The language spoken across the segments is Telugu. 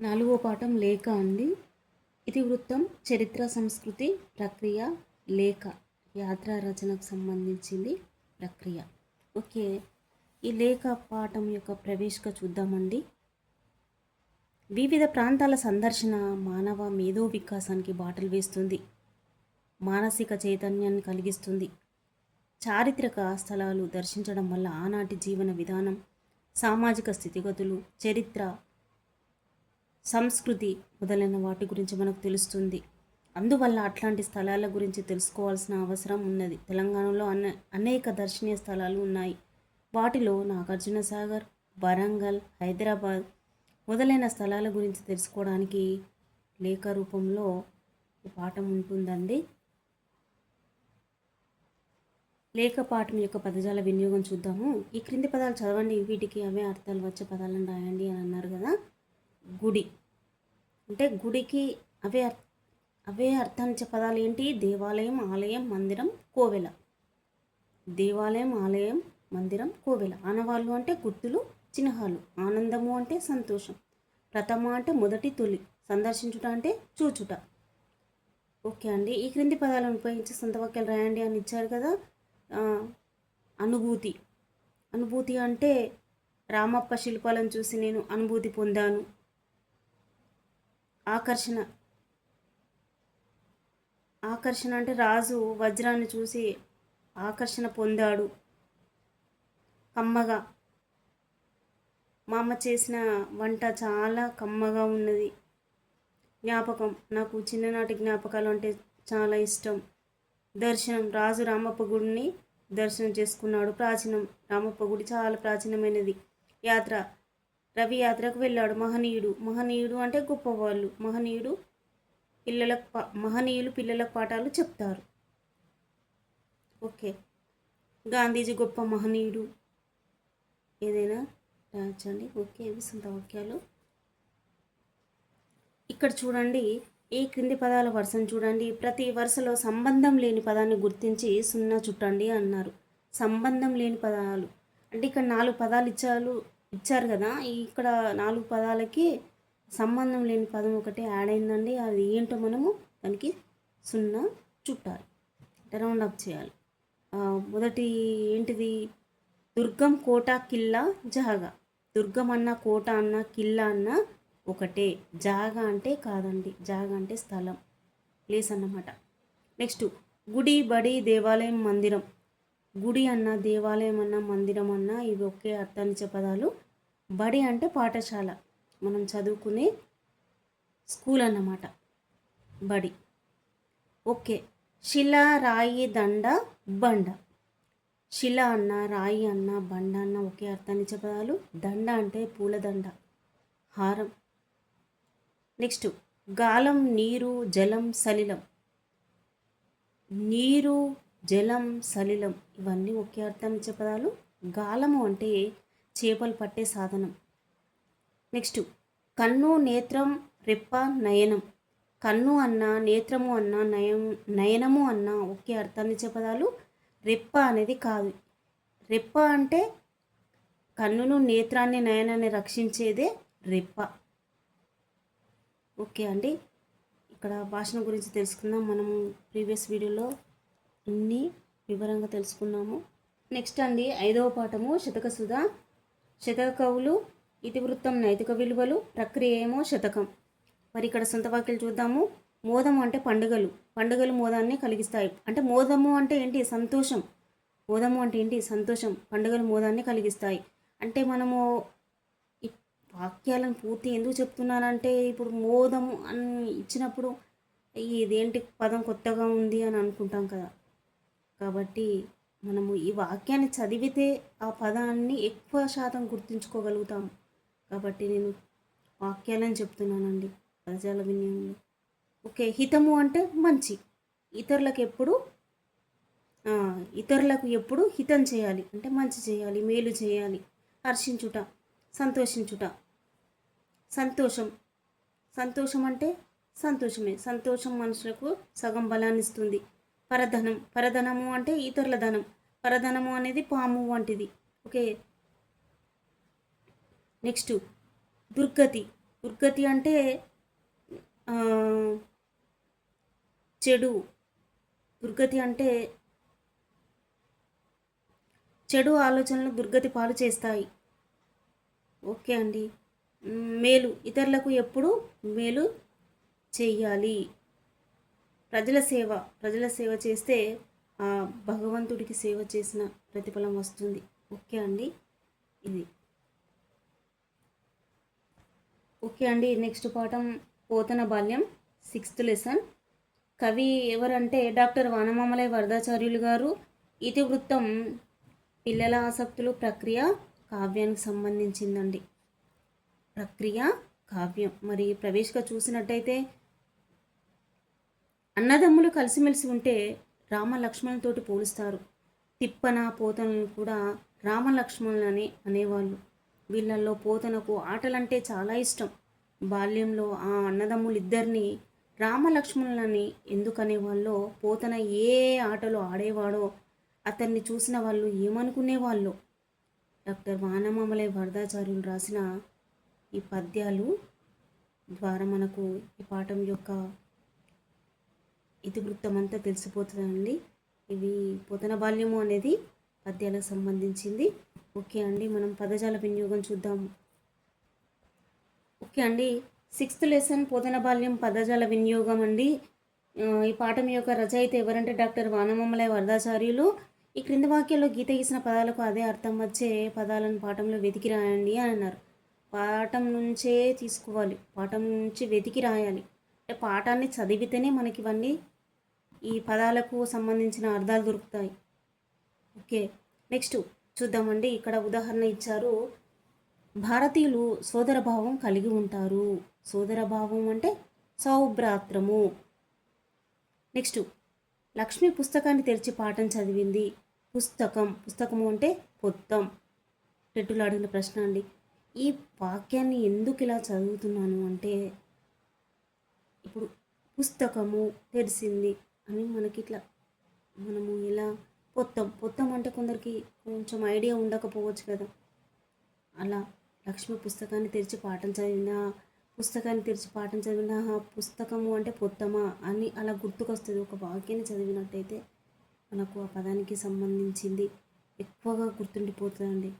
నాలుగో పాఠం లేఖ అండి. ఇతివృత్తం, చరిత్ర, సంస్కృతి, ప్రక్రియ, లేఖ, యాత్ర రచనకు సంబంధించింది ప్రక్రియ. ఓకే, ఈ లేఖ పాఠం యొక్క ప్రవేశిక చూద్దామండి. వివిధ ప్రాంతాల సందర్శన మానవ మేధో వికాసానికి బాటలు వేస్తుంది, మానసిక చైతన్యాన్ని కలిగిస్తుంది. చారిత్రక స్థలాలు దర్శించడం వల్ల ఆనాటి జీవన విధానం, సామాజిక స్థితిగతులు, చరిత్ర, సంస్కృతి మొదలైన వాటి గురించి మనకు తెలుస్తుంది. అందువల్ల అట్లాంటి స్థలాల గురించి తెలుసుకోవాల్సిన అవసరం ఉన్నది. తెలంగాణలో అనేక దర్శనీయ స్థలాలు ఉన్నాయి. వాటిలో నాగార్జున సాగర్, వరంగల్, హైదరాబాద్ మొదలైన స్థలాల గురించి తెలుసుకోవడానికి లేఖ రూపంలో ఈ పాఠం ఉంటుందండి. లేఖ పాఠం యొక్క పదజాల వినియోగం చూద్దాము. ఈ క్రింది పదాలు చదవండి, వీటికి అవే అర్థాలు వచ్చే పదాలను రాయండి అని అన్నారు కదా. గుడి అంటే గుడికి అవే అర్థాన్నిచ్చే పదాలు ఏంటి? దేవాలయం, ఆలయం, మందిరం, కోవెల. దేవాలయం, ఆలయం, మందిరం, కోవెల. ఆనవాళ్ళు అంటే గుర్తులు, చిహ్నాలు. ఆనందము అంటే సంతోషం. ప్రథమ అంటే మొదటి, తొలి. సందర్శించుట అంటే చూచుట. ఓకే అండి, ఈ క్రింది పదాలను ఉపయోగించి సొంత వాక్యాలు రాయండి అని ఇచ్చారు కదా. అనుభూతి. అనుభూతి అంటే రామప్ప శిల్పాలను చూసి నేను అనుభూతి పొందాను. ఆకర్షణ. ఆకర్షణ అంటే రాజు వజ్రాన్ని చూసి ఆకర్షణ పొందాడు. కమ్మగా. మా అమ్మ చేసిన వంట చాలా కమ్మగా ఉన్నది. జ్ఞాపకం. నాకు చిన్ననాటి జ్ఞాపకాలు అంటే చాలా ఇష్టం. దర్శనం. రాజు రామప్ప గుడిని దర్శనం చేసుకున్నాడు. ప్రాచీనం. రామప్ప గుడి చాలా ప్రాచీనమైనది. యాత్ర. రవి యాత్రకు వెళ్ళాడు. మహనీయుడు. మహనీయుడు అంటే గొప్పవాళ్ళు. మహనీయులు పిల్లలకు పాఠాలు చెప్తారు. ఓకే, గాంధీజీ గొప్ప మహనీయుడు. ఏదైనా రాయచ్చండి. ఓకే, ఇవి సొంత వాక్యాలు. ఇక్కడ చూడండి, ఈ క్రింది పదాల వరుసను చూడండి. ప్రతి వరుసలో సంబంధం లేని పదాన్ని గుర్తించి సున్నా చుట్టండి అన్నారు. సంబంధం లేని పదాలు అంటే ఇక్కడ 4 పదాలు ఇచ్చారు కదా. ఇక్కడ 4 పదాలకి సంబంధం లేని పదం ఒకటి యాడ్ అయిందండి. అది ఏంటో మనము దానికి సున్నా చుట్టాలి, రౌండ్ అప్ చేయాలి. మొదటి ఏంటిది? దుర్గం, కోట, కిల్లా, జాగా. దుర్గం అన్న, కోట అన్న, కిల్లా అన్న ఒకటే. జాగా అంటే కాదండి. జాగా అంటే స్థలం, ప్లేస్ అన్నమాట. నెక్స్ట్, గుడి, బడి, దేవాలయం, మందిరం. గుడి అన్న, దేవాలయం అన్న, మందిరం అన్న ఇవి ఒకే అర్థాన్నిచ్చే పదాలు. బడి అంటే పాఠశాల, మనం చదువుకునే స్కూల్ అన్నమాట బడి. ఓకే, శిల, రాయి, దండ, బండ. శిల అన్న, రాయి అన్న, బండ అన్న ఒకే అర్థాన్నిచ్చే పదాలు. దండ అంటే పూలదండ, హారం. నెక్స్ట్, గాలం, నీరు, జలం, సలిలం. నీరు, జలం, సలిలం ఇవన్నీ ఒకే అర్థాన్నిచ్చే పదాలు. గాలము అంటే చేపలు పట్టే సాధనం. నెక్స్ట్, కన్ను, నేత్రం, రెప్ప, నయనం. కన్ను అన్న, నేత్రము అన్న, నయనము అన్న ఒకే అర్థాన్నిచ్చే పదాలు. రెప్ప అనేది కాదు. రెప్ప అంటే కన్నును, నేత్రాన్ని, నయనాన్ని రక్షించేదే రెప్ప. ఓకే అండి, ఇక్కడ భాషణ గురించి తెలుసుకుందాం. మనము ప్రీవియస్ వీడియోలో ఇన్ని వివరంగా తెలుసుకున్నాము. నెక్స్ట్ అండి, 5వ పాఠము శతకసుధ. శతక కవులు, ఇతివృత్తం, నైతిక విలువలు, ప్రక్రియ ఏమో శతకం. మరి ఇక్కడ సొంత వాక్యాలు చూద్దాము. మోదము అంటే పండుగలు. పండుగలు మోదాన్ని కలిగిస్తాయి. అంటే మోదము అంటే ఏంటి? సంతోషం. మోదము అంటే ఏంటి? సంతోషం. పండుగలు మోదాన్ని కలిగిస్తాయి. అంటే మనము ఈ వాక్యాలను పూర్తి ఎందుకు చెప్తున్నానంటే, ఇప్పుడు మోదము అని ఇచ్చినప్పుడు ఇదేంటి పదం కొత్తగా ఉంది అని అనుకుంటాం కదా. కాబట్టి మనము ఈ వాక్యాన్ని చదివితే ఆ పదాన్ని ఎక్కువ శాతం గుర్తుంచుకోగలుగుతాము. కాబట్టి నేను వాక్యాలని చెప్తున్నానండి పదజాల వినియోగంలో. ఓకే, హితము అంటే మంచి. ఇతరులకు ఎప్పుడు హితం చేయాలి అంటే మంచి చేయాలి, మేలు చేయాలి. హర్షించుట, సంతోషించుట. సంతోషం. సంతోషం అంటే సంతోషమే. సంతోషం మనుషులకు సగం బలాన్ని ఇస్తుంది. పరధనం. పరధనము అంటే ఇతరుల ధనం. పరధనము అనేది పాము వంటిది. ఓకే, నెక్స్ట్ దుర్గతి. దుర్గతి అంటే ఆ, చెడు. దుర్గతి అంటే చెడు ఆలోచనలు దుర్గతి పాలు చేస్తాయి. ఓకే అండి. మేలు, ఇతరులకు ఎప్పుడు మేలు చెయ్యాలి. ప్రజల సేవ చేస్తే ఆ భగవంతుడికి సేవ చేసిన ప్రతిఫలం వస్తుంది. ఓకే అండి. ఇది ఓకే అండి. నెక్స్ట్ పాఠం పోతన బాల్యం, 6th లెసన్. కవి ఎవరంటే డాక్టర్ వానమామలై వరదాచార్యులు గారు. ఇతివృత్తం పిల్లల ఆసక్తులు, ప్రక్రియ కావ్యానికి సంబంధించిందండి. ప్రక్రియ కావ్యం. మరి ప్రవేశిక చూసినట్టయితే అన్నదమ్ములు కలిసిమెలిసి ఉంటే రామ లక్ష్మణులతోటి పోలుస్తారు. తిప్పన పోతనను కూడా రామ లక్ష్మణులని అనేవాళ్ళు. వీళ్ళల్లో పోతనకు ఆటలంటే చాలా ఇష్టం. బాల్యంలో ఆ అన్నదమ్ములు ఇద్దరిని రామ లక్ష్మణులని ఎందుకనేవాళ్ళో, పోతన ఏ ఆటలు ఆడేవాడో అతన్ని చూసిన వాళ్ళు ఏమనుకునేవాళ్ళు. డాక్టర్ వానమామలై వరదాచార్యులు రాసిన ఈ పద్యాలు ద్వారా మనకు ఈ పాఠం యొక్క ఇతివృత్తం అంతా తెలిసిపోతుందండి. ఇవి పోతన బాల్యము అనేది పద్యాలకు సంబంధించింది. ఓకే అండి. మనం పదజాల వినియోగం చూద్దాము. ఓకే అండి. 6th లెసన్ పోతన బాల్యం పదజాల వినియోగం అండి. ఈ పాఠం యొక్క రచయిత ఎవరంటే డాక్టర్ వానమామలై వరదాచార్యులు. ఈ క్రింది వాక్యాల్లో గీత గీసిన పదాలకు అదే అర్థం వచ్చే పదాలను పాఠంలో వెతికి రాయండి అని అన్నారు. పాఠం నుంచే తీసుకోవాలి, పాఠం నుంచి వెతికి రాయాలి. అంటే పాఠాన్ని చదివితేనే మనకి ఇవన్నీ ఈ పదాలకు సంబంధించిన అర్థాలు దొరుకుతాయి. ఓకే, నెక్స్ట్ చూద్దామండి. ఇక్కడ ఉదాహరణ ఇచ్చారు. భారతీయులు సోదరభావం కలిగి ఉంటారు. సోదరభావం అంటే సౌభ్రాత్రము. నెక్స్ట్, లక్ష్మి పుస్తకాన్ని తెరిచి పాఠం చదివింది. పుస్తకము అంటే పొత్తం. టెట్టులో అడిగిన ప్రశ్న అండి. ఈ వాక్యాన్ని ఎందుకు ఇలా చదువుతున్నాను అంటే, ఇప్పుడు పుస్తకము తెరిచింది అని మనకి ఇట్లా మనము ఇలా పొత్తం అంటే కొందరికి కొంచెం ఐడియా ఉండకపోవచ్చు కదా. అలా లక్ష్మి పుస్తకాన్ని తెరిచి పాఠం చదివినా, పుస్తకము అంటే పొత్తమా అని అలా గుర్తుకొస్తుంది. ఒక వాక్యాన్ని చదివినట్టయితే మనకు ఆ పదానికి సంబంధించింది ఎక్కువగా గుర్తుండిపోతుందండి.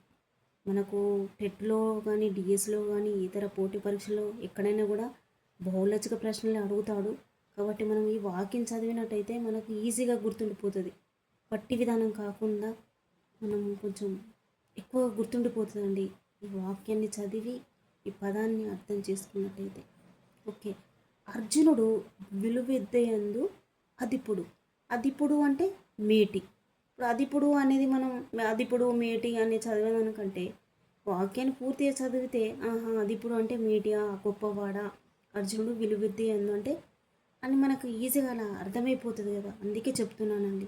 మనకు టెట్లో కానీ డిఎస్లో కానీ ఇతర పోటీ పరీక్షలో ఎక్కడైనా కూడా బహుళచిక ప్రశ్నలు అడుగుతాడు. కాబట్టి మనం ఈ వాక్యం చదివినట్టయితే మనకు ఈజీగా గుర్తుండిపోతుంది. పట్టి విధానం కాకుండా మనం కొంచెం ఎక్కువగా గుర్తుండిపోతుందండి ఈ వాక్యాన్ని చదివి ఈ పదాన్ని అర్థం చేసుకున్నట్టయితే. ఓకే, అర్జునుడు విలువిద్యయందు అదిపుడు అంటే మేటి. ఇప్పుడు అదిపుడు అనేది మనం అదిపుడు మేటి అని చదివేదానికంటే వాక్యాన్ని పూర్తిగా చదివితే అదిపుడు అంటే మేటియా, గొప్పవాడా, అర్జునుడు విలువిద్యయందు అంటే అని మనకు ఈజీగా అలా అర్థమైపోతుంది కదా. అందుకే చెప్తున్నానండి.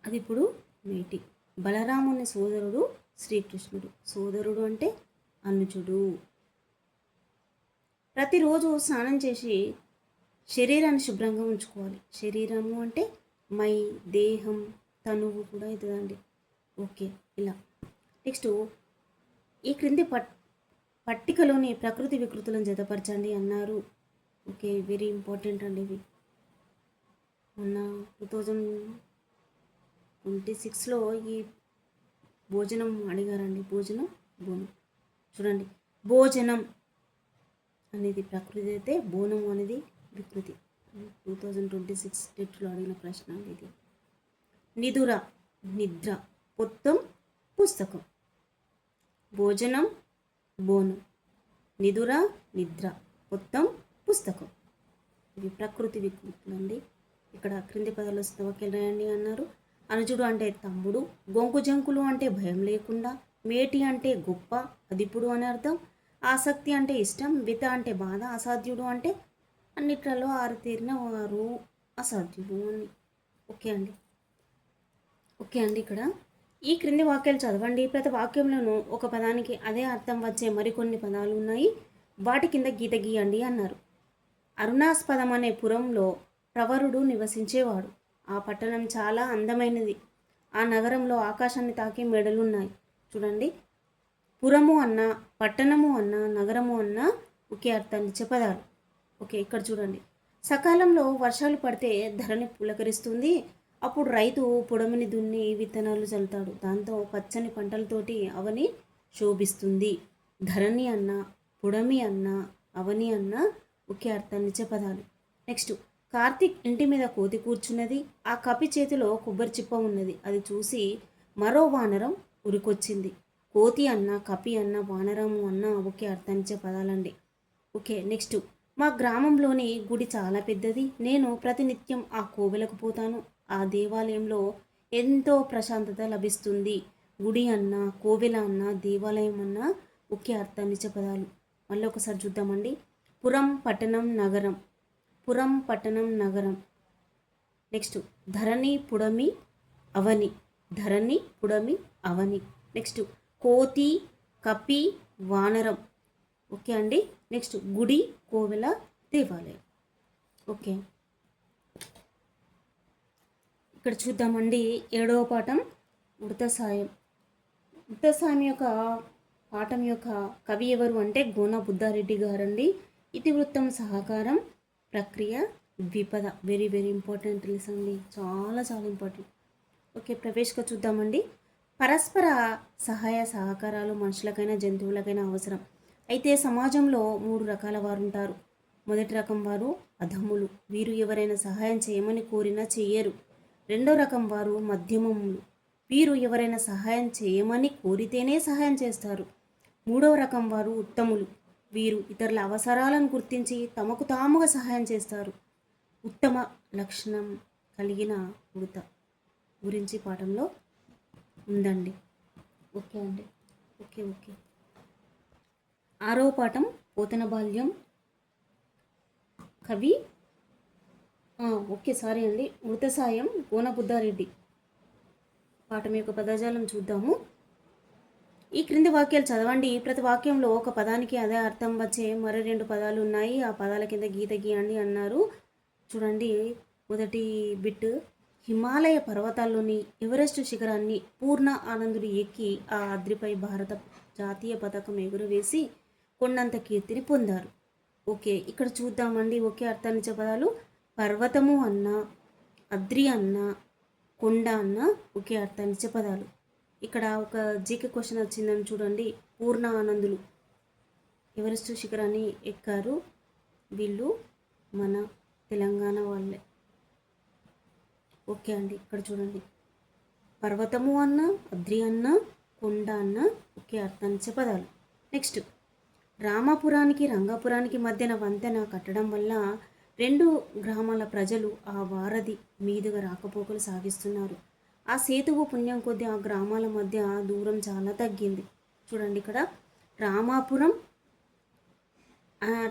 అదిపుడు మేటి. బలరాముని సోదరుడు శ్రీకృష్ణుడు. సోదరుడు అంటే అనుజుడు. ప్రతిరోజు స్నానం చేసి శరీరాన్ని శుభ్రంగా ఉంచుకోవాలి. శరీరము అంటే మై, దేహం, తనువు కూడా అవుతుందండి. ఓకే, ఇలా. నెక్స్ట్, ఈ క్రింది పట్టికలోని ప్రకృతి వికృతులను జతపరచండి అన్నారు. ఓకే, వెరీ ఇంపార్టెంట్ అండి ఇవి. మొన్న 2026లో ఈ భోజనం అడిగారండి. బోనం చూడండి. భోజనం అనేది ప్రకృతి అయితే బోనం అనేది వికృతి. 2026 టెట్లో అడిగిన ప్రశ్న ఇది. నిద్ర, పొత్తం, పుస్తకం. భోజనం బోనం, నిద్ర పొత్తం, పుస్తకం. ఇవి ప్రకృతి వికృతులు అండి. ఇక్కడ క్రింది పదాలు వాక్యాలు రాయండి అన్నారు. అనుజుడు అంటే తమ్ముడు, గొంకు జంకులు అంటే భయం లేకుండా, మేటి అంటే గొప్ప, అదిపుడు అని అర్థం, ఆసక్తి అంటే ఇష్టం, విత అంటే బాధ, అసాధ్యుడు అంటే అన్నిట్లలో ఆరితేరిన వారు, అసాధ్యుడు అని. ఓకే అండి. ఇక్కడ ఈ క్రింది వాక్యాలు చదవండి. ప్రతి వాక్యంలోనూ ఒక పదానికి అదే అర్థం వచ్చే మరికొన్ని పదాలు ఉన్నాయి. వాటి కింద గీత గీయండి అన్నారు. అరుణాస్పదం అనే పురంలో ప్రవరుడు నివసించేవాడు. ఆ పట్టణం చాలా అందమైనది. ఆ నగరంలో ఆకాశాన్ని తాకే మెడలున్నాయి. చూడండి, పురము అన్న, పట్టణము అన్న, నగరము అన్న ఒకే అర్థాన్ని ఇచ్చే పదాలు. ఓకే, ఇక్కడ చూడండి. సకాలంలో వర్షాలు పడితే ధరణి పులకరిస్తుంది. అప్పుడు రైతు పొడమిని దున్ని విత్తనాలు చల్లుతాడు. దాంతో పచ్చని పంటలతోటి అవని శోభిస్తుంది. ధరణి అన్న, పొడమి అన్న, అవని అన్న ఒకే అర్థాన్ని ఇచ్చే పదాలు. నెక్స్ట్, కార్తీక్ ఇంటి మీద కోతి కూర్చున్నది. ఆ కపి చేతిలో కొబ్బరి చిప్ప ఉన్నది. అది చూసి మరో వానరం ఉరికొచ్చింది. కోతి అన్న, కపి అన్న, వానరము అన్న ఒకే అర్థాన్నిచ్చే పదాలండి. ఓకే, నెక్స్ట్, మా గ్రామంలోని గుడి చాలా పెద్దది. నేను ప్రతినిత్యం ఆ కోవెలకు పోతాను. ఆ దేవాలయంలో ఎంతో ప్రశాంతత లభిస్తుంది. గుడి అన్న, కోవెల అన్న, దేవాలయం అన్న ఒకే అర్థాన్నిచ్చే పదాలు. మళ్ళీ ఒకసారి చూద్దామండి. పురం, పట్టణం, నగరం. పురం, పట్టణం, నగరం. నెక్స్ట్, ధరణి, పుడమి, అవని. ధరణి, పుడమి, అవని. నెక్స్ట్, కోతి, కపి, వానరం. ఓకే అండి. నెక్స్ట్, గుడి, కోవెల, దేవాలయం. ఓకే, ఇక్కడ చూద్దామండి. 7వ పాఠం ఉడత సాయం. ఉడత సాయం యొక్క పాఠం యొక్క కవి ఎవరు అంటే గోన బుద్ధారెడ్డి గారండి. ఇతివృత్తం, సహకారం, ప్రక్రియ, ద్విపద. వెరీ వెరీ ఇంపార్టెంట్ లిసన్ అండి, చాలా చాలా ఇంపార్టెంట్. ఓకే, ప్రవేశిక చూద్దామండి. పరస్పర సహాయ సహకారాలు మనుషులకైనా జంతువులకైనా అవసరం. అయితే సమాజంలో 3 రకాల వారు ఉంటారు. మొదటి రకం వారు అధములు. వీరు ఎవరైనా సహాయం చేయమని కోరినా చెయ్యరు. రెండో రకం వారు మధ్యమములు. వీరు ఎవరైనా సహాయం చేయమని కోరితేనే సహాయం చేస్తారు. మూడవ రకం వారు ఉత్తములు. వీరు ఇతరుల అవసరాలను గుర్తించి తమకు తాముగా సహాయం చేస్తారు. ఉత్తమ లక్షణం కలిగిన ఉడత గురించి పాఠంలో ఉందండి. ఓకే అండి. ఓకే ఓకే 6వ పాఠం పోతన బాల్యం. కవి ఓకే సారీ అండి, ఉడత సాయం గోన బుద్ధారెడ్డి. పాఠం యొక్క పదజాలం చూద్దాము. ఈ క్రింది వాక్యాలు చదవండి. ప్రతి వాక్యంలో ఒక పదానికి అదే అర్థం వచ్చే మరో 2 పదాలు ఉన్నాయి. ఆ పదాల కింద గీత గీయండి అన్నారు. చూడండి, మొదటి బిట్. హిమాలయ పర్వతాల్లోని ఎవరెస్ట్ శిఖరాన్ని పూర్ణ ఆనందుడు ఎక్కి ఆ అద్రిపై భారత జాతీయ పతాకం ఎగురవేసి కొండంత కీర్తిని పొందారు. ఓకే, ఇక్కడ చూద్దామండి. ఒకే అర్థాన్నిచ్చే పదాలు పర్వతము అన్న, అద్రి అన్న, కొండ అన్న ఒకే అర్థాన్నిచ్చే పదాలు. ఇక్కడ ఒక జీకే క్వశ్చన్ వచ్చిందని చూడండి. పూర్ణ ఆనందులు ఎవరెస్ట్ శిఖరాన్ని ఎక్కారు. వీళ్ళు మన తెలంగాణ వాళ్ళే. ఓకే అండి, ఇక్కడ చూడండి. పర్వతము అన్న, అద్రి అన్న, కొండ అన్న ఒకే అర్థాన్నిచ్చే పదాలు. నెక్స్ట్, రామాపురానికి రంగాపురానికి మధ్యన వంతెన కట్టడం వల్ల 2 గ్రామాల ప్రజలు ఆ వారధి మీదుగా రాకపోకలు సాగిస్తున్నారు. ఆ సేతువు పుణ్యం కొద్దీ ఆ గ్రామాల మధ్య దూరం చాలా తగ్గింది. చూడండి, ఇక్కడ రామాపురం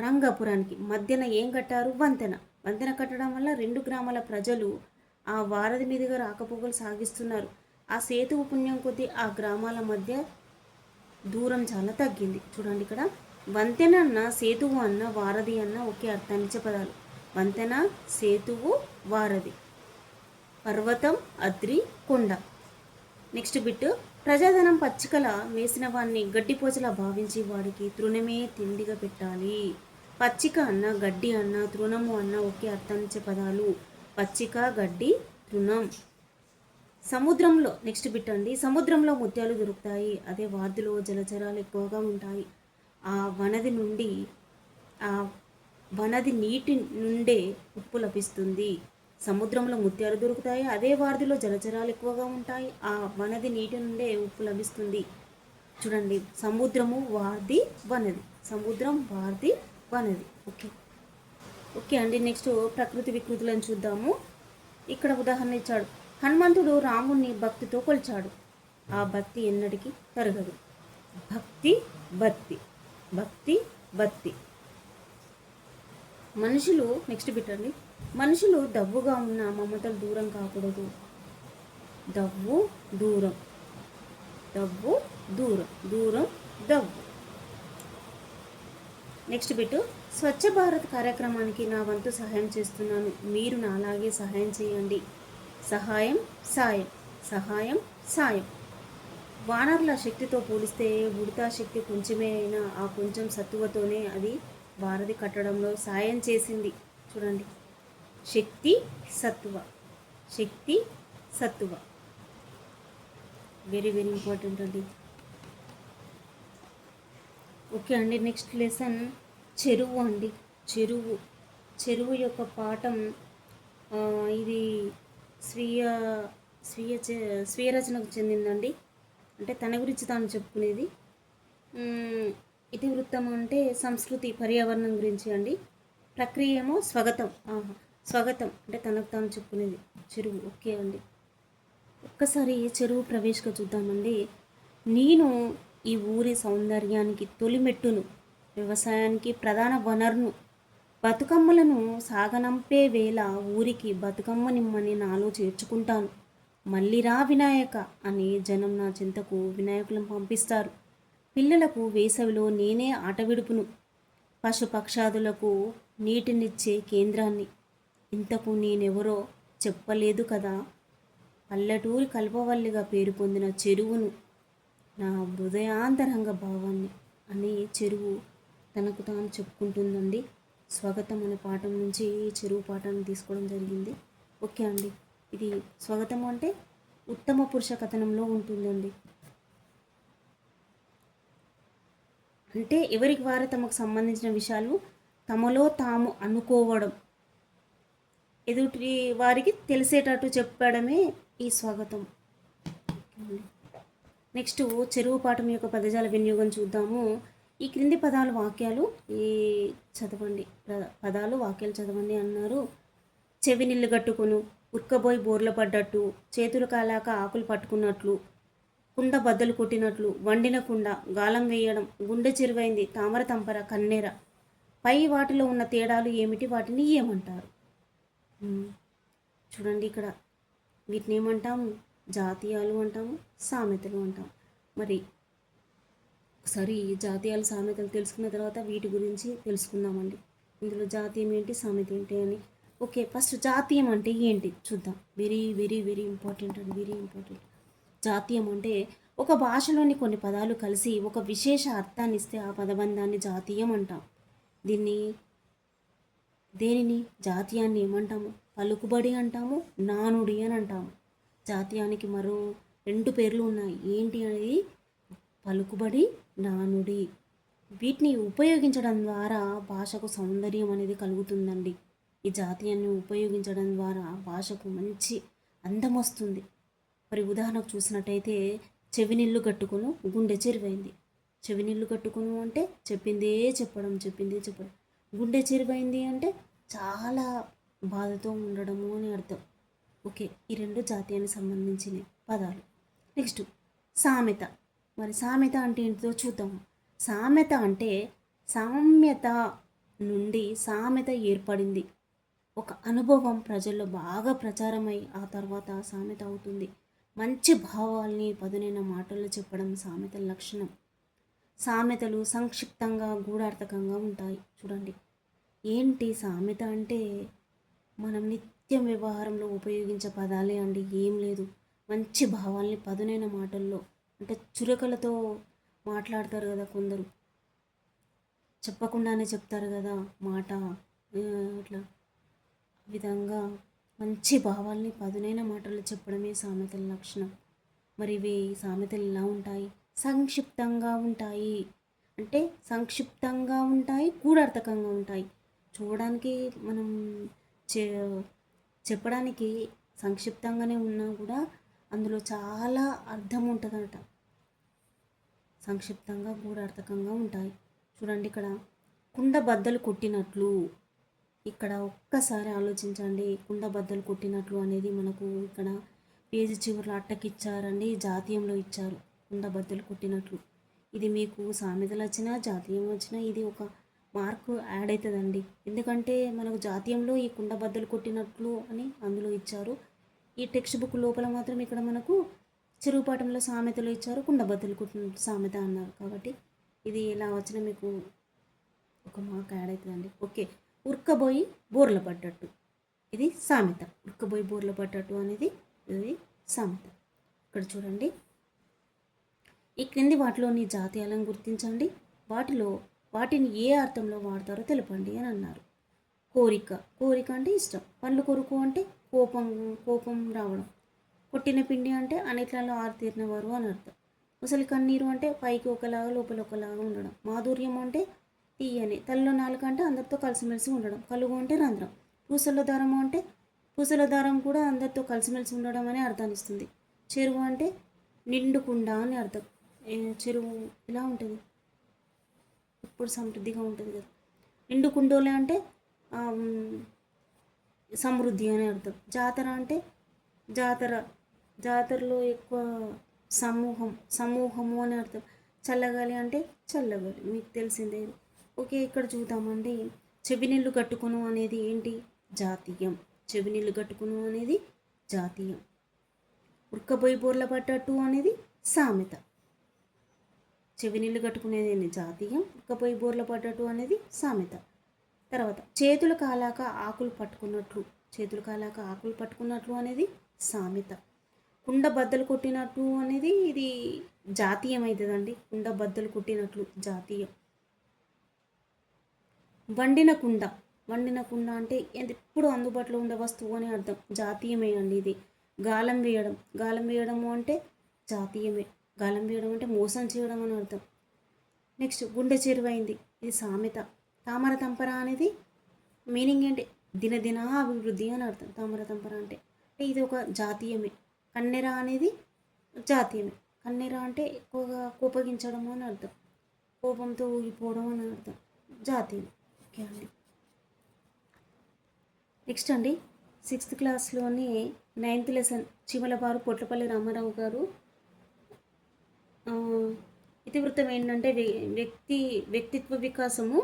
రంగాపురానికి మధ్యన ఏం కట్టారు? వంతెన. వంతెన కట్టడం వల్ల 2 గ్రామాల ప్రజలు ఆ వారధి మీదుగా రాకపోకలు సాగిస్తున్నారు. ఆ సేతువు పుణ్యం కొద్దీ ఆ గ్రామాల మధ్య దూరం చాలా తగ్గింది. చూడండి, ఇక్కడ వంతెన అన్న, సేతువు అన్న, వారధి అన్న ఒకే అర్థాన్నిచ్చే పదాలు. వంతెన, సేతువు, వారధి. పర్వతం, అద్రి, కొండ. Next bit. ప్రజాధనం పచ్చికల వేసిన వాడిని గడ్డిపోచలా భావించి వాడికి తృణమే తిండిగా పెట్టాలి. పచ్చిక అన్న, గడ్డి అన్న, తృణము అన్న ఒకే అర్థాన్నిచ్చే పదాలు. పచ్చిక, గడ్డి, తృణం. సముద్రంలో నెక్స్ట్ బిట్ అండి. సముద్రంలో ముత్యాలు దొరుకుతాయి. అదే వార్ధిలో జలచరాలు ఎక్కువగా ఉంటాయి. ఆ వనది నీటి నుండే ఉప్పు లభిస్తుంది. సముద్రంలో ముత్యాలు దొరుకుతాయి. అదే వార్ధిలో జలచరాలు ఎక్కువగా ఉంటాయి. ఆ వనది నీటి నుండే ఉప్పు లభిస్తుంది. చూడండి, సముద్రము, వార్ధి, వనది. సముద్రం, వార్ధి, వనది. ఓకే ఓకే అండి. నెక్స్ట్ ప్రకృతి వికృతులను చూద్దాము. ఇక్కడ ఉదాహరణ ఇచ్చాడు. హనుమంతుడు రాముణ్ణి భక్తితో కొలిచాడు. ఆ భక్తి ఎన్నటికీ తరగదు. భక్తి, భక్తి, భక్తి, భక్తి. మనుషులు నెక్స్ట్ బిట్ అండి. మనుషులు దవ్వుగా ఉన్న మమతలు దూరం కాకూడదు. దవ్వు, దూరం. దవ్వు, దూరం. దూరం, దవ్వు. Next bit. స్వచ్ఛ భారత్ కార్యక్రమానికి నా వంతు సహాయం చేస్తున్నాను. మీరు నాలాగే సహాయం చేయండి. సహాయం, సాయం. సహాయం, సాయం. వానరుల శక్తితో పోలిస్తే ఉడతా శక్తి కొంచెమే అయినా ఆ కొంచెం సత్తువతోనే అది భారతి కట్టడంలో సాయం చేసింది. చూడండి, శక్తి సత్తువ, శక్తి సత్తువ, వెరీ వెరీ ఇంపార్టెంట్ అండి. ఓకే అండి, నెక్స్ట్ లెసన్ చెరువు అండి. చెరువు, చెరువు యొక్క పాఠం ఇది స్వీయ స్వీయ స్వీయ రచనకు చెందిందండి. అంటే తన గురించి తాను చెప్పుకునేది. ఇతివృత్తం అంటే సంస్కృతి పర్యావరణం గురించి అండి. ప్రక్రియ ఏమో స్వాగతం. స్వాగతం అంటే తనకు తాను చెప్పుకునేది చెరువు. ఓకే అండి, ఒక్కసారి చెరువు ప్రవేశిక చూద్దామండి. నేను ఈ ఊరి సౌందర్యానికి తొలిమెట్టును, వ్యవసాయానికి ప్రధాన వనరును, బతుకమ్మలను సాగనంపే వేళ ఊరికి బతుకమ్మ నిమ్మని నాలో చేర్చుకుంటాను. మళ్ళీరా వినాయక అని జనం నా చింతకు వినాయకులను పంపిస్తారు. పిల్లలకు వేసవిలో నేనే ఆట విడుపును, పశుపక్షాదులకు నీటినిచ్చే కేంద్రాన్ని. ఇంతకు నేనెవరో చెప్పలేదు కదా, పల్లెటూరి కల్పవల్లిగా పేరు పొందిన చెరువును, నా హృదయాంతరంగ భావాన్ని అని చెరువు తనకు తాను చెప్పుకుంటుందండి. స్వాగతం అనే పాఠం నుంచి ఈ చెరువు పాఠాన్ని తీసుకోవడం జరిగింది. ఓకే అండి, ఇది స్వాగతం అంటే ఉత్తమ పురుష కథనంలో ఉంటుందండి. అంటే ఎవరికి వారే తమకు సంబంధించిన విషయాలు తమలో తాము అనుకోవడం, ఎదుటి వారికి తెలిసేటట్టు చెప్పడమే ఈ స్వాగతం. నెక్స్ట్ చెరువు పాఠం యొక్క పదజాల వినియోగం చూద్దాము. ఈ క్రింది పదాలు వాక్యాలు చదవండి, పదాలు వాక్యాలు చదవండి అన్నారు. చెవి నీళ్ళు గట్టుకును, ఉక్కబోయి బోర్ల పడ్డట్టు, చేతులు కాలాక ఆకులు పట్టుకున్నట్లు, కుండ బద్దలు కొట్టినట్లు, వండిన కుండ, గాలం వేయడం, గుండె చెరువైంది, తామర తంపర, కన్నెర. పై వాటిలో ఉన్న తేడాలు ఏమిటి, వాటిని ఏమంటారు? చూడండి, ఇక్కడ వీటిని ఏమంటాము? జాతీయాలు అంటాము, సామెతలు అంటాము. మరి ఒకసారి జాతీయాలు సామెతలు తెలుసుకున్న తర్వాత వీటి గురించి తెలుసుకుందామండి. ఇందులో జాతీయం ఏంటి, సామెత ఏంటి అని. ఓకే, ఫస్ట్ జాతీయం అంటే ఏంటి చూద్దాం. వెరీ వెరీ వెరీ ఇంపార్టెంట్ అండి, వెరీ ఇంపార్టెంట్. జాతీయం అంటే ఒక భాషలోని కొన్ని పదాలు కలిసి ఒక విశేష అర్థాన్ని ఇస్తే ఆ పదబంధాన్ని జాతీయం అంటాం. దేనిని జాతీయాన్ని ఏమంటాము? పలుకుబడి అంటాము, నానుడి అని అంటాము. జాతీయానికి మరో 2 పేర్లు ఉన్నాయి. ఏంటి అనేది? పలుకుబడి, నానుడి. వీటిని ఉపయోగించడం ద్వారా భాషకు సౌందర్యం అనేది కలుగుతుందండి. ఈ జాతీయాన్ని ఉపయోగించడం ద్వారా భాషకు మంచి అందం వస్తుంది. మరి ఉదాహరణకు చూసినట్టయితే చెవినిల్లు కట్టుకును, గుండె చెరువైంది. చెవినిల్లు కట్టుకును అంటే చెప్పిందే చెప్పడం. గుండె చెరువైంది అంటే చాలా బాధతో ఉండడము అని అర్థం. ఓకే, ఈ 2 జాతీయానికి సంబంధించిన పదాలు. నెక్స్ట్ సామెత. మరి సామెత అంటే ఏంటిదో చూద్దాం. సామెత అంటే సామ్యత నుండి సామెత ఏర్పడింది. ఒక అనుభవం ప్రజల్లో బాగా ప్రచారమై ఆ తర్వాత సామెత అవుతుంది. మంచి భావాల్ని పదునైన మాటల్లో చెప్పడం సామెతల లక్షణం. సామెతలు సంక్షిప్తంగా గూఢార్థకంగా ఉంటాయి. చూడండి, ఏంటి సామెత అంటే మనం నిత్యం వ్యవహారంలో ఉపయోగించే పదాలే అండి, ఏం లేదు. మంచి భావాల్ని పదునైన మాటల్లో, అంటే చురకలతో మాట్లాడతారు కదా కొందరు, చెప్పకుండానే చెప్తారు కదా మాట, అట్లా విధంగా మంచి భావాల్ని పదునైన మాటల్లో చెప్పడమే సామెతల లక్షణం. మరి ఇవి సామెతలు ఎలా ఉంటాయి? సంక్షిప్తంగా ఉంటాయి. అంటే సంక్షిప్తంగా ఉంటాయి, గూఢార్థకంగా ఉంటాయి. చూడడానికి మనం చెప్పడానికి సంక్షిప్తంగానే ఉన్నా కూడా అందులో చాలా అర్థం ఉంటుందట. సంక్షిప్తంగా గూఢార్థకంగా ఉంటాయి. చూడండి, ఇక్కడ కుండ బద్దలు కొట్టినట్లు. ఇక్కడ ఒక్కసారి ఆలోచించండి. కుండ బద్దలు కొట్టినట్లు అనేది మనకు ఇక్కడ పేజీ చివరిలో అట్టకిచ్చారండి, జాతీయంలో ఇచ్చారు. కుండ బద్దలు కొట్టినట్లు. ఇది మీకు సామెతలు వచ్చినా జాతీయం వచ్చినా ఇది ఒక మార్కు యాడ్ అవుతుందండి. ఎందుకంటే మనకు జాతీయంలో ఈ కుండ బద్దలు కొట్టినట్లు అని అందులో ఇచ్చారు. ఈ టెక్స్ట్ బుక్ లోపల మాత్రం ఇక్కడ మనకు చెరువు పాఠంలో సామెతలు ఇచ్చారు, కుండ బద్దలు కొట్టినట్లు సామెత అన్నారు. కాబట్టి ఇది ఎలా వచ్చినా మీకు ఒక మార్క్ యాడ్ అవుతుందండి. ఓకే, ఉరకబోయి బోర్ల పడ్డట్టు, ఇది సామెత. ఉరకబోయి బోర్ల పడ్డట్టు అనేది ఇది సామెత. ఇక్కడ చూడండి, ఈ క్రింది వాటిలోని జాతీయాలను గుర్తించండి, వాటిలో వాటిని ఏ అర్థంలో వాడతారో తెలపండి అని అన్నారు. కోరిక, కోరిక అంటే ఇష్టం. పండ్లు కొరుకు అంటే కోపం, కోపం రావడం. కొట్టిన పిండి అంటే అన్నిట్లలో ఆరితేరిన వారు అని అర్థం. ముసలి కన్నీరు అంటే పైకి ఒకలాగా లోపల ఒకలాగా ఉండడం. మాధుర్యం అంటే తీయని. తల్లిలో నాలుక అంటే అందరితో కలిసిమెలిసి ఉండడం. కలుగు అంటే రంధ్రం. పూసల దారం అంటే పూసల దారం కూడా అందరితో కలిసిమెలిసి ఉండడం అనే అర్థాన్ని ఇస్తుంది. చెరువు అంటే నిండుకుండా అని అర్థం. చెరువు ఇలా ఉంటుంది, ఎప్పుడు సమృద్ధిగా ఉంటుంది కదా. నిండు కుండోలే అంటే సమృద్ధి అని అర్థం. జాతర అంటే జాతర, జాతరలో ఎక్కువ సమూహము అని అర్థం. చల్లగాలి అంటే చల్లగాలి, మీకు తెలిసిందే. ఓకే, ఇక్కడ చూద్దామండి. చెవినీళ్ళు కట్టుకును అనేది ఏంటి? జాతీయం. చెవినీళ్ళు కట్టుకును అనేది జాతీయం. ఉరకపోయి బోర్ల పట్టట్టు అనేది సామెత. చెవినీళ్ళు కట్టుకునేది జాతీయం, ఉరకపోయి బోర్ల పట్టట్టు అనేది సామెత. తర్వాత చేతులు కాలాక ఆకులు పట్టుకున్నట్లు, చేతులు కాలాక ఆకులు పట్టుకున్నట్లు అనేది సామెత. కుండ బద్దలు కొట్టినట్టు అనేది ఇది జాతీయం అవుతుందండి. కుండ బద్దలు కొట్టినట్లు జాతీయం. వండిన కుండ, వండిన కుండ అంటే ఎప్పుడు అందుబాటులో ఉండే వస్తువు అని అర్థం. జాతీయమే అండి ఇది. గాలం వేయడం, గాలం వేయడము అంటే జాతీయమే. గాలం వేయడం అంటే మోసం చేయడం అని అర్థం. నెక్స్ట్ గుండె చెరువైంది, ఇది సామెత. తామర తంపర అనేది మీనింగ్ ఏంటి? దినదిన అభివృద్ధి అని అర్థం. తామర తంపర అంటే ఇది ఒక జాతీయమే. కన్నెర అనేది జాతీయమే. కన్నెర అంటే ఎక్కువగా కోపగించడం అని అర్థం. కోపంతో ఊగిపోవడం అని అర్థం. జాతీయం. ఓకే అండి. నెక్స్ట్ అండి, 6th క్లాస్లోని 9th లెసన్ చిమలపారు పొట్లపల్లి రామారావు గారు ఇతివృత్తం ఏంటంటే వ్యక్తిత్వ వికాసము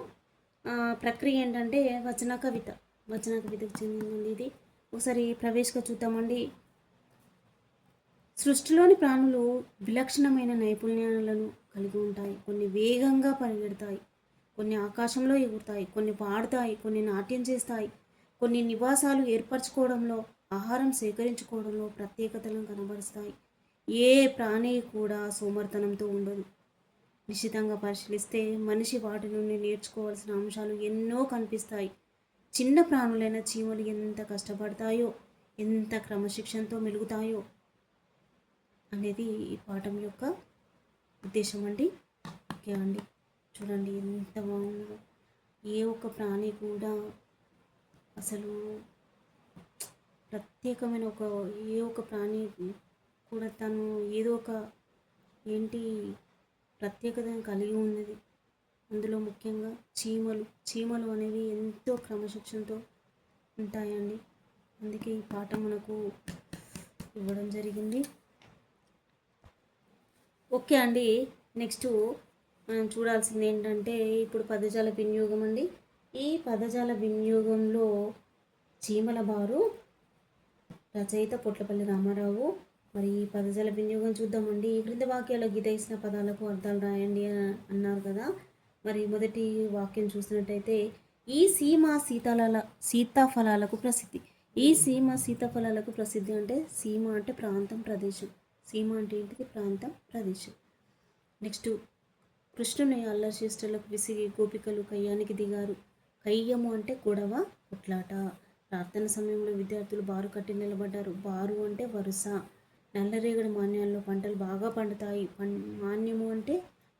ప్రక్రియ ఏంటంటే వచన కవిత. వచన కవితకు చెందిందండి ఇది. ఒకసారి ప్రవేశంగా చూద్దామండి. సృష్టిలోని ప్రాణులు విలక్షణమైన నైపుణ్యాలను కలిగి ఉంటాయి. కొన్ని వేగంగా పరిగెడతాయి, కొన్ని ఆకాశంలో ఎగురుతాయి, కొన్ని పాడుతాయి, కొన్ని నాట్యం చేస్తాయి, కొన్ని నివాసాలు ఏర్పరచుకోవడంలో, ఆహారం సేకరించుకోవడంలో ప్రత్యేకతలను కనబరుస్తాయి. ఏ ప్రాణి కూడా సోమర్తనంతో ఉండదు. నిశ్చితంగా పరిశీలిస్తే మనిషి వాటి నుండి నేర్చుకోవాల్సిన అంశాలు ఎన్నో కనిపిస్తాయి. చిన్న ప్రాణులైన చీమలు ఎంత కష్టపడతాయో, ఎంత క్రమశిక్షణతో మెలుగుతాయో అనేది ఈ పాఠం యొక్క ఉద్దేశం అండి. ఓకే అండి, చూడండి ఎంత బాగుందో. ఏ ఒక్క ప్రాణి కూడా అసలు ప్రత్యేకమైన ఏ ఒక్క ప్రాణి కూడా తను ఏదో ఒక ప్రత్యేకతను కలిగి ఉన్నది. అందులో ముఖ్యంగా చీమలు అనేవి ఎంతో క్రమశిక్షణతో ఉంటాయండి. అందుకే ఈ పాఠం మనకు ఇవ్వడం జరిగింది. ఓకే అండి, నెక్స్ట్ మనం చూడాల్సింది ఏంటంటే ఇప్పుడు పదజాల వినియోగం అండి. ఈ పదజాల వినియోగంలో చీమల బారు రచయిత పొట్లపల్లి రామారావు. మరి ఈ పదజాల వినియోగం చూద్దామండి. ఈ క్రింది వాక్యాల్లో గీత ఇచ్చిన పదాలకు అర్థాలు రాయండి అని అన్నారు కదా. మరి మొదటి వాక్యం చూసినట్టయితే ఈ సీమ సీతాఫలాలకు ప్రసిద్ధి. ఈ సీమ సీతాఫలాలకు ప్రసిద్ధి అంటే సీమ అంటే ప్రాంతం, ప్రదేశం. సీమ అంటే ఏంటిది? ప్రాంతం, ప్రదేశం. నెక్స్ట్ కృష్ణుని అల్లరి చేష్టలకు విసిగి గోపికలు కయ్యానికి దిగారు. కయ్యము అంటే గొడవ, కొట్లాట. ప్రార్థన సమయంలో విద్యార్థులు బారు కట్టి నిలబడ్డారు. బారు అంటే వరుస. నల్లరేగడి మాన్యాల్లో పంటలు బాగా పండుతాయి. మాన్యము అంటే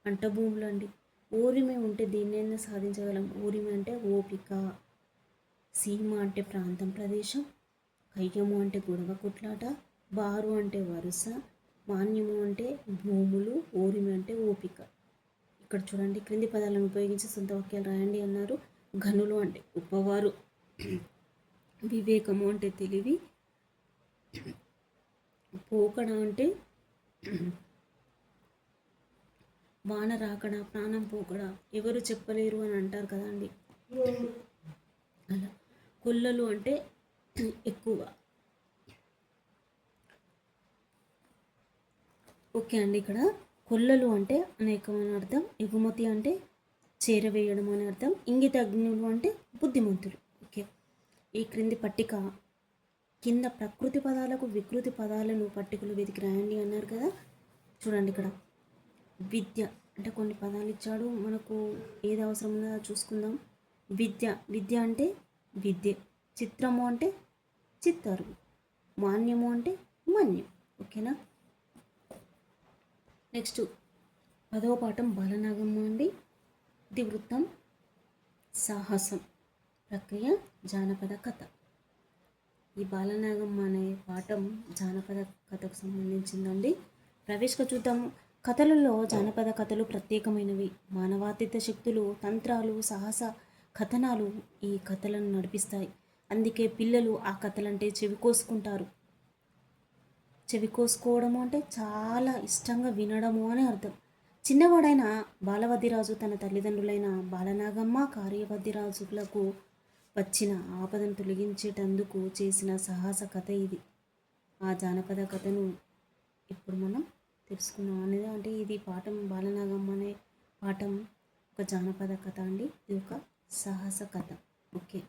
పంట భూములు అండి. ఊరిమే ఉంటే దీన్నైనా సాధించగలం. ఊరిమే అంటే ఓపిక. సీమ అంటే ప్రాంతం, ప్రదేశం. కయ్యము అంటే గొడవ, కొట్లాట. బారు అంటే వరుస. మాన్యము అంటే భూములు. ఊరిమే అంటే ఓపిక. ఇక్కడ చూడండి, క్రింది పదాలను ఉపయోగించి సొంత వాక్యాలు రాయండి అన్నారు. ఘనులు అంటే గొప్పవారు. వివేకము అంటే తెలివి. పోకడ అంటే వాన రాకడా, ప్రాణం పోకడా, ఎవరు చెప్పలేరు అని అంటారు కదండి, అలా. కొల్లలు అంటే ఎక్కువ. ఓకే అండి, ఇక్కడ కొల్లలు అంటే అనేకమైన అర్థం. ఎగుమతి అంటే చేరవేయడం అనే అర్థం. ఇంగితజ్ఞులు అంటే బుద్ధిమంతులు. ఓకే, ఈ క్రింది పట్టిక కింద ప్రకృతి పదాలకు వికృతి పదాలను పట్టికలు వెతికి రాయండి అన్నారు కదా. చూడండి, ఇక్కడ విద్య అంటే కొన్ని పదాలు ఇచ్చాడు మనకు. ఏది అవసరం ఉన్నదో చూసుకుందాం. విద్య, విద్య అంటే విద్య. చిత్రము అంటే చిత్తరు. మాన్యము అంటే మన్యం. ఓకేనా. నెక్స్ట్ 10వ పాఠం బాలనాగమ్మ అండి. ఇతివృత్తం సాహసం, ప్రక్రియ జానపద కథ. ఈ బాలనాగమ్మ అనే పాఠం జానపద కథకు సంబంధించిందండి. ప్రవేశిక చూద్దాము. కథలలో జానపద కథలు ప్రత్యేకమైనవి. మానవాతీత శక్తులు, తంత్రాలు, సాహస కథనాలు ఈ కథలను నడిపిస్తాయి. అందుకే పిల్లలు ఆ కథలంటే చెవి కోసుకుంటారు. చెవి కోసుకోవడము అంటే చాలా ఇష్టంగా వినడము అని అర్థం. చిన్నవాడైన బాలవద్దిరాజు తన తల్లిదండ్రులైన బాలనాగమ్మ, కార్యవద్దిరాజులకు వచ్చిన ఆపదను తొలగించేటందుకు చేసిన సాహస కథ ఇది. ఆ జానపద కథను ఇప్పుడు మనం తెలుసుకున్నాం అనేది. అంటే ఇది పాఠం బాలనాగమ్మ అనే పాఠం ఒక జానపద కథ అండి. ఇది ఒక సాహస కథ. ఓకే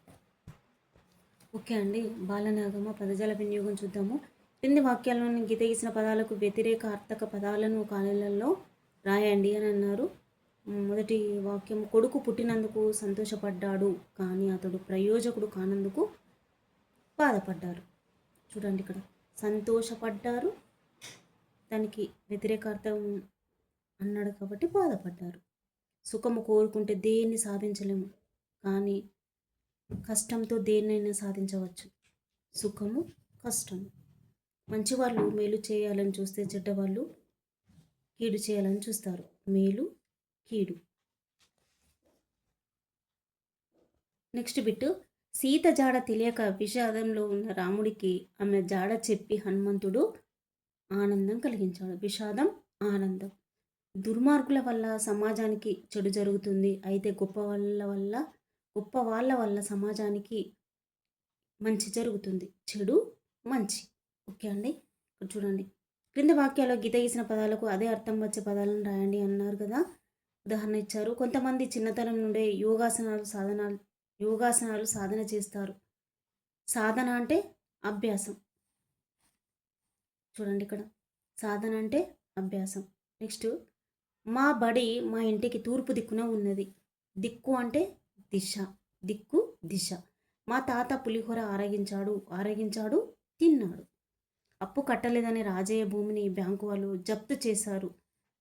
ఓకే అండి. బాలనాగమ్మ పదజాల వినియోగం చూద్దాము. క్రింది వాక్యాల్లోని గీత గీసిన పదాలకు వ్యతిరేక అర్థక పదాలను ఖాళీలలో రాయండి అని అన్నారు. మొదటి వాక్యం, కొడుకు పుట్టినందుకు సంతోషపడ్డాడు కానీ అతడు ప్రయోజకుడు కానందుకు బాధపడ్డారు. చూడండి ఇక్కడ సంతోషపడ్డారు, దానికి వ్యతిరేకార్థం అన్నాడు కాబట్టి బాధపడ్డారు. సుఖము కోరుకుంటే దేన్ని సాధించలేము, కానీ కష్టంతో దేన్నైనా సాధించవచ్చు. సుఖము, కష్టము. మంచివాళ్ళు మేలు చేయాలని చూస్తే చెడ్డవాళ్ళు కీడు చేయాలని చూస్తారు. మేలు, కీడు. నెక్స్ట్ బిట్, సీత జాడ తెలియక విషాదంలో ఉన్న రాముడికి ఆమె జాడ చెప్పి హనుమంతుడు ఆనందం కలిగించాడు. విషాదం, ఆనందం. దుర్మార్గుల వల్ల సమాజానికి చెడు జరుగుతుంది, అయితే గొప్ప వాళ్ళ వల్ల సమాజానికి మంచి జరుగుతుంది. చెడు, మంచి. ఓకే అండి. ఇక్కడ చూడండి, క్రింద వాక్యాల్లో గీత గీసిన పదాలకు అదే అర్థం వచ్చే పదాలను రాయండి అన్నారు కదా. ఉదాహరణ ఇచ్చారు. కొంతమంది చిన్నతనం నుండే యోగాసనాలు సాధన చేస్తారు. సాధన అంటే అభ్యాసం. చూడండి ఇక్కడ సాధన అంటే అభ్యాసం. నెక్స్ట్, మా బడి మా ఇంటికి తూర్పు దిక్కున ఉన్నది. దిక్కు అంటే దిశ, దిక్కు దిశ. మా తాత పులిహోర ఆరగించాడు, తిన్నాడు. అప్పు కట్టలేదని రాజయ్య భూమిని బ్యాంకు వాళ్ళు జప్తు చేశారు.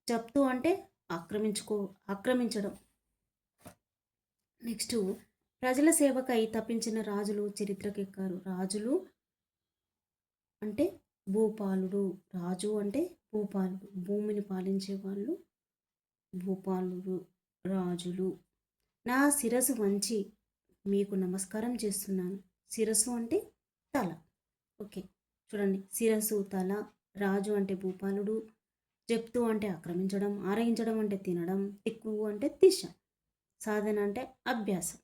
జప్తు అంటే ఆక్రమించడం. నెక్స్ట్, ప్రజల సేవకై తప్పించిన రాజులు చరిత్రకెక్కారు. రాజులు అంటే భూపాలుడు, రాజు అంటే భూపాలుడు, భూమిని పాలించే వాళ్ళు భూపాలుడు, రాజులు. నా శిరస్సు వంచి మీకు నమస్కారం చేస్తున్నాను. శిరస్సు అంటే తల. ఓకే చూడండి, శిరస్సు, తల. రాజు అంటే భూపాలుడు, జప్తు అంటే ఆక్రమించడం, ఆరగించడం అంటే తినడం, దిక్కు అంటే దిశ, సాధన అంటే అభ్యాసం.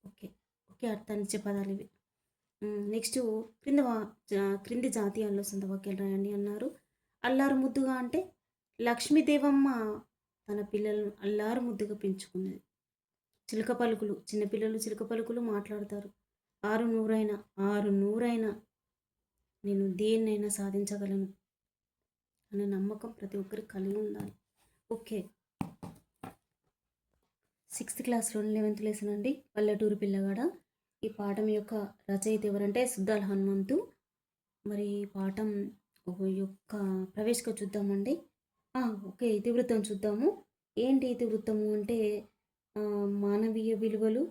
ఓకే ఓకే అర్థాన్నిచ్చే పదాలు ఇవి. నెక్స్ట్, క్రింది జాతీయాల్లో సొంత వాక్యాలు రాయండి అన్నారు. అల్లారు ముద్దుగా అంటే లక్ష్మీదేవమ్మ తన పిల్లలను అల్లారు ముద్దుగా పెంచుకున్నది. చిలుక పలుకులు, చిన్నపిల్లలు చిలుక పలుకులు మాట్లాడతారు. ఆరు నూరైనా నేను దేన్నైనా సాధించగలను అనే నమ్మకం ప్రతి ఒక్కరికి కలిగి ఉండాలి. ఓకే, 6th క్లాస్లో 11th లెసన్ అండి, పల్లెటూరు పిల్లగాడ. ఈ పాఠం యొక్క రచయిత ఎవరంటే సుద్దాల హనుమంతు. మరి పాఠం యొక్క ప్రవేశిక చూద్దామండి. ఓకే, ఇతివృత్తం చూద్దాము. ఏంటి ఇతివృత్తము అంటే మానవీయ విలువలు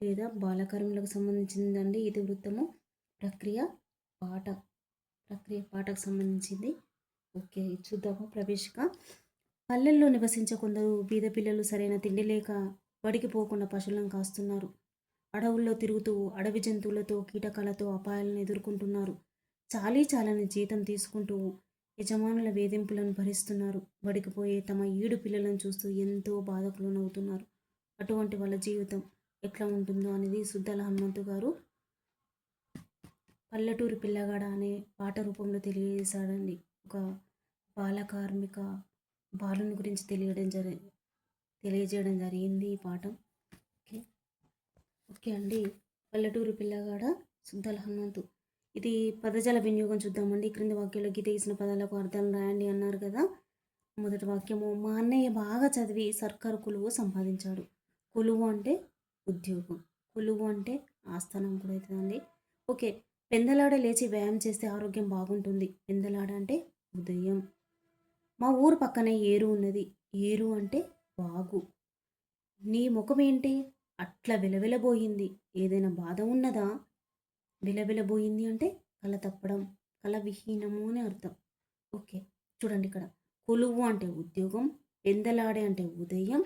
లేదా బాలకర్మలకు సంబంధించిందండి ఇతివృత్తము. ప్రక్రియ పాటకు సంబంధించింది. ఓకే చూద్దాము. ప్రవేశిక, పల్లెల్లో నివసించే కొందరు బీద పిల్లలు సరైన తిండి లేక బడికి పోకుండా పశువులను కాస్తున్నారు. అడవుల్లో తిరుగుతూ అడవి జంతువులతో, కీటకాలతో అపాయాలను ఎదుర్కొంటున్నారు. చాలని జీతం తీసుకుంటూ యజమానుల వేధింపులను భరిస్తున్నారు. బడికి పోయే తమ ఈడు పిల్లలను చూస్తూ ఎంతో బాధకు లోనవుతున్నారు. అటువంటి వాళ్ళ జీవితం ఎట్లా ఉంటుందో అనేది సుద్దాల హనుమంతు గారు పల్లెటూరు పిల్లగాడ అనే పాట రూపంలో తెలియజేశాడండి. ఒక బాలకార్మిక బాలుని గురించి తెలియజేయడం జరిగింది ఈ పాఠం. ఓకే ఓకే అండి. పల్లెటూరు పిల్లగాడ సుద్దాల హనుమంతు. ఇది పదజాల వినియోగం చూద్దామండి. క్రింది వాక్యంలో గీత గీసిన పదాలకు అర్థాలు రాయండి అన్నారు కదా. మొదటి వాక్యము మా అన్నయ్య బాగా చదివి సర్కారు కొలువు సంపాదించాడు. కొలువు అంటే ఉద్యోగం. కొలువు అంటే ఆస్థానం కూడా అవుతుందండి. ఓకే. పెందలాడ లేచి వ్యాయామం చేస్తే ఆరోగ్యం బాగుంటుంది. పెందలాడ అంటే ఉదయం. మా ఊరు పక్కనే ఏరు ఉన్నది. ఏరు అంటే వాగు. నీ ముఖమేంటి అట్లా విలవిలబోయింది? ఏదైనా బాధ ఉన్నదా? విలవిలబోయింది అంటే కల తప్పడం, కల విహీనము అని అర్థం. ఓకే. చూడండి ఇక్కడ కొలువు అంటే ఉద్యోగం, పెందలాడే అంటే ఉదయం,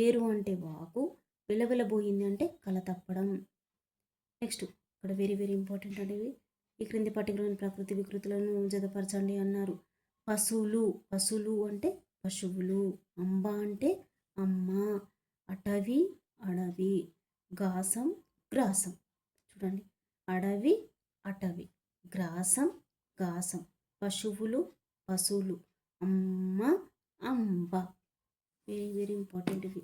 ఏరు అంటే వాగు, విలవిలబోయింది అంటే కల తప్పడం. నెక్స్ట్ ఇక్కడ వెరీ వెరీ ఇంపార్టెంట్ అనేవి ఈ క్రింది పట్టికలోని ప్రకృతి వికృతులను జతపరచండి అన్నారు. పశువులు, పశువులు అంటే పశువులు, అంబ అంటే అమ్మ, అటవి అడవి, గాసం గ్రాసం. చూడండి అడవి అటవి, గ్రాసం గాసం, పశువులు పశువులు, అమ్మ అంబ. వెరీ వెరీ ఇంపార్టెంట్ ఇవి.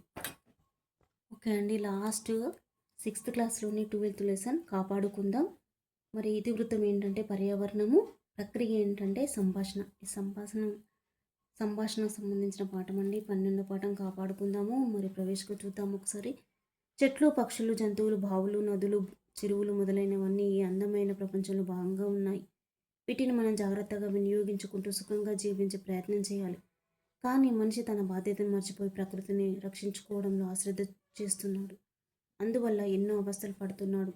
ఓకే అండి, లాస్ట్ 6th క్లాస్లోని 12th లెసన్ కాపాడుకుందాం. మరి ఇతివృత్తం ఏంటంటే పర్యావరణము, ప్రక్రియ ఏంటంటే సంభాషణ. ఈ సంభాషణకు సంబంధించిన పాఠం అండి. 12వ పాఠం కాపాడుకుందాము. మరి ప్రవేశకు చూద్దాము ఒకసారి. చెట్లు పక్షులు జంతువులు బావులు నదులు చెరువులు మొదలైనవన్నీ ఈ అందమైన ప్రపంచంలో భాగంగా ఉన్నాయి. వీటిని మనం జాగ్రత్తగా వినియోగించుకుంటూ సుఖంగా జీవించే ప్రయత్నం చేయాలి. కానీ మనిషి తన బాధ్యతను మర్చిపోయి ప్రకృతిని రక్షించుకోవడంలో అశ్రద్ధ చేస్తున్నాడు. అందువల్ల ఎన్నో అవస్థలు పడుతున్నాడు.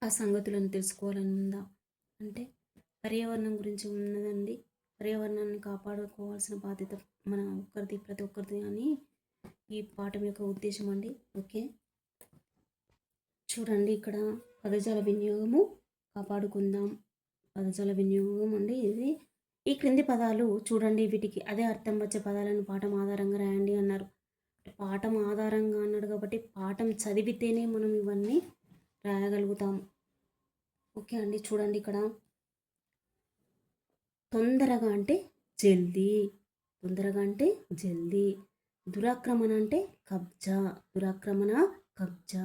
ఆ సంగతులను తెలుసుకోవాలని ఉందా అంటే పర్యావరణం గురించి ఉన్నదండి. పర్యావరణాన్ని కాపాడుకోవాల్సిన బాధ్యత మన ఒక్కరిది, ప్రతి ఒక్కరిది అని ఈ పాఠం యొక్క ఉద్దేశం అండి. ఓకే, చూడండి ఇక్కడ పదజాల వినియోగము కాపాడుకుందాం. పదజాల వినియోగం అండి ఇది. ఈ క్రింది పదాలు చూడండి, వీటికి అదే అర్థం వచ్చే పదాలను పాఠం ఆధారంగా రాయండి అన్నారు. పాఠం ఆధారంగా అన్నాడు కాబట్టి పాఠం చదివితేనే మనం ఇవన్నీ రాయగలుగుతాము. ఓకే అండి, చూడండి ఇక్కడ తొందరగా అంటే జల్దీ, తొందరగా అంటే జల్దీ. దురాక్రమణ అంటే కబ్జా, దురాక్రమణ కబ్జా.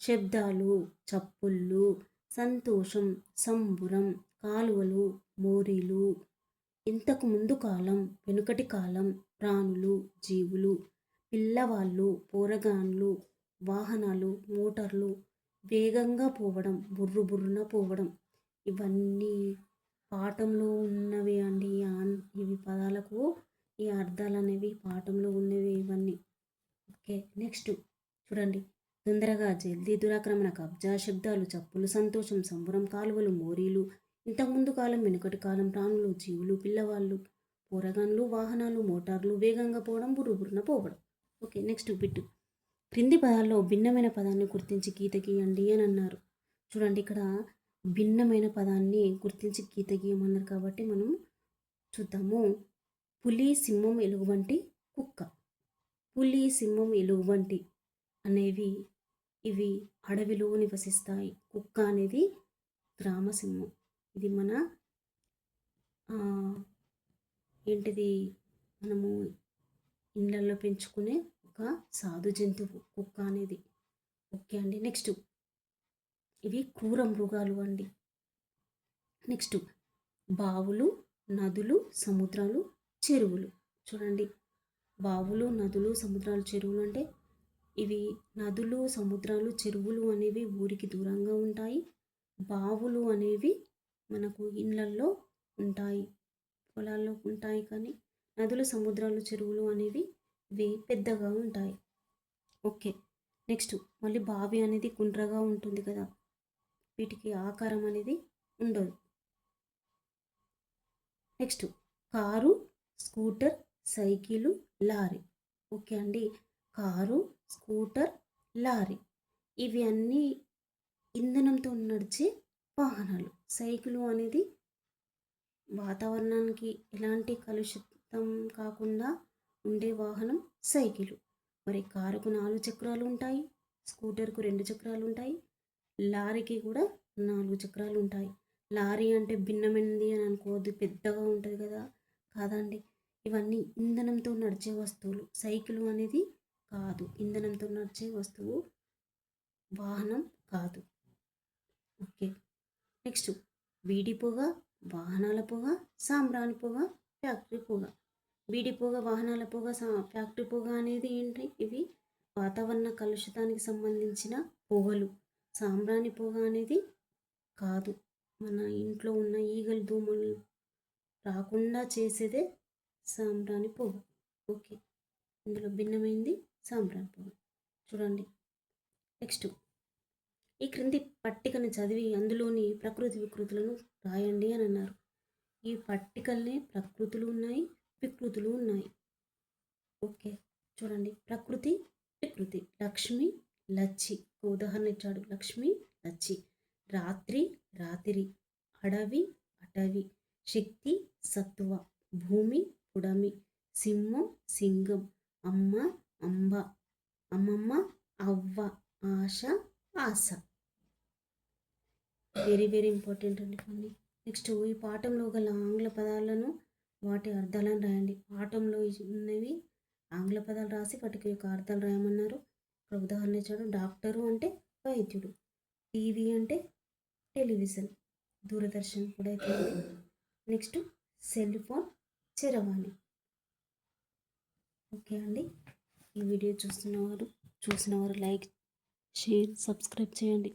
శబ్దాలు చప్పుళ్ళు, సంతోషం సంబురం, కాలువలు మోరీలు. ఇంతకు ముందు కాలం, వెనుకటి కాలం, ప్రాణులు జీవులు, పిల్లవాళ్ళు పోరగాన్లు, వాహనాలు మోటార్లు, వేగంగా పోవడం, బుర్రు బుర్రున పోవడం. ఇవన్నీ పాఠంలో ఉన్నవి అండి. ఇవి పదాలకు ఈ అర్థాలు అనేవి పాఠంలో ఉన్నవి ఇవన్నీ. ఓకే, నెక్స్ట్ చూడండి. తొందరగా జల్దీ, దురాక్రమణ కబ్జా, శబ్దాలు చప్పులు, సంతోషం సంబరం, కాలువలు మోరీలు, ఇంతకుముందు కాలం వెనుకటి కాలం, ప్రాణులు జీవులు, పిల్లవాళ్ళు పోరగాన్లు, వాహనాలు మోటార్లు, వేగంగా పోవడం, బుర్రుబుర్రున పోవడం. Okay, next bit. క్రింది పదాల్లో భిన్నమైన పదాన్ని గుర్తించి గీత గీయండి అని అన్నారు. చూడండి ఇక్కడ భిన్నమైన పదాన్ని గుర్తించి గీత గీయమన్నారు కాబట్టి మనం చూద్దాము. పులి సింహం ఎలుగుబంటి కుక్క. పులి సింహం ఎలుగుబంటి అనేవి ఇవి అడవిలో నివసిస్తాయి. కుక్క అనేది గ్రామ సింహం. ఇది మన ఏంటిది మనము ఇళ్ళల్లో పెంచుకునే ఒక సాధు జంతువు కుక్క అనేది. ఓకే అండి, నెక్స్ట్ ఇవి క్రూర మృగాలు అండి. నెక్స్ట్ బావులు నదులు సముద్రాలు చెరువులు. చూడండి బావులు నదులు సముద్రాలు చెరువులు అంటే ఇవి నదులు సముద్రాలు చెరువులు అనేవి ఊరికి దూరంగా ఉంటాయి. బావులు అనేవి మనకు ఇళ్ళల్లో ఉంటాయి, పొలాల్లో ఉంటాయి. కానీ నదులు సముద్రాలు చెరువులు అనేవి ఇవి పెద్దగా ఉంటాయి. ఓకే, నెక్స్ట్ మళ్ళీ బావి అనేది గుండ్రగా ఉంటుంది కదా, వీటికి ఆకారం అనేది ఉండదు. Next car scooter cycle lorry. Okay అండి, కారు స్కూటర్ లారీ ఇవి అన్నీ ఇంధనంతో నడిచే వాహనాలు. సైకిలు అనేది వాతావరణానికి ఎలాంటి కలుషితం కాకుండా ఉండే వాహనం సైకిలు. మరి కారుకు 4 చక్రాలు ఉంటాయి, స్కూటర్కు 2 చక్రాలు ఉంటాయి, లారీకి కూడా 4 చక్రాలు ఉంటాయి. లారీ అంటే భిన్నమైనది అని అనుకోవద్దు, పెద్దగా ఉంటుంది కదా, కాదండి. ఇవన్నీ ఇంధనంతో నడిచే వస్తువులు. సైకిల్ అనేది కాదు, ఇంధనంతో నడిచే వస్తువు, వాహనం కాదు. ఓకే, నెక్స్ట్ వీడి పొగ వాహనాల పొగ సాంబ్రాణి పొగ ఫ్యాక్టరీ పొగ. బీడి పొగ, వాహనాల పొగ, ఫ్యాక్టరీ పొగ అనేది ఏంటి? ఇవి వాతావరణ కలుషితానికి సంబంధించిన పొగలు. సాంబ్రాణి పొగ అనేది కాదు, మన ఇంట్లో ఉన్న ఈగలు దోమలు రాకుండా చేసేదే సాంబ్రాణి పొగ. ఓకే, ఇందులో భిన్నమైంది సాంబ్రాణి పొగ. చూడండి నెక్స్ట్, ఈ క్రింది పట్టికను చదివి అందులోని ప్రకృతి వికృతులను రాయండి అని అన్నారు. ఈ పట్టికల్ని ప్రకృతులు ఉన్నాయి, వికృతులు ఉన్నాయి. ఓకే, చూడండి ప్రకృతి వికృతి. లక్ష్మి, లచ్చి. ఉదాహరణ ఇచ్చాడు, లక్ష్మి, లచ్చి. రాత్రి, రాతిరి. అడవి, అటవి. శక్తి, సత్వ. భూమి, పుడమి. సింహం, సింగం. అమ్మ, అంబ. అమ్మమ్మ, అవ్వ. ఆశ, ఆశ. వెరీ వెరీ ఇంపార్టెంట్ అండి కొన్ని. నెక్స్ట్, ఈ పాఠంలో గల ఆంగ్ల పదాలను వాటి అర్థాలను రాయండి. పాఠంలో ఉన్నవి ఆంగ్ల పదాలు రాసి వాటికి యొక్క అర్థాలు రాయమన్నారు. ఇక్కడ ఉదాహరణ ఇచ్చాడు, డాక్టరు అంటే వైద్యుడు. టీవీ అంటే టెలివిజన్, దూరదర్శన్ కూడా అయితే. నెక్స్ట్, సెల్ ఫోన్, చరవాణి. ఓకే అండి, ఈ వీడియో చూసిన వారు లైక్, షేర్, సబ్స్క్రైబ్ చేయండి.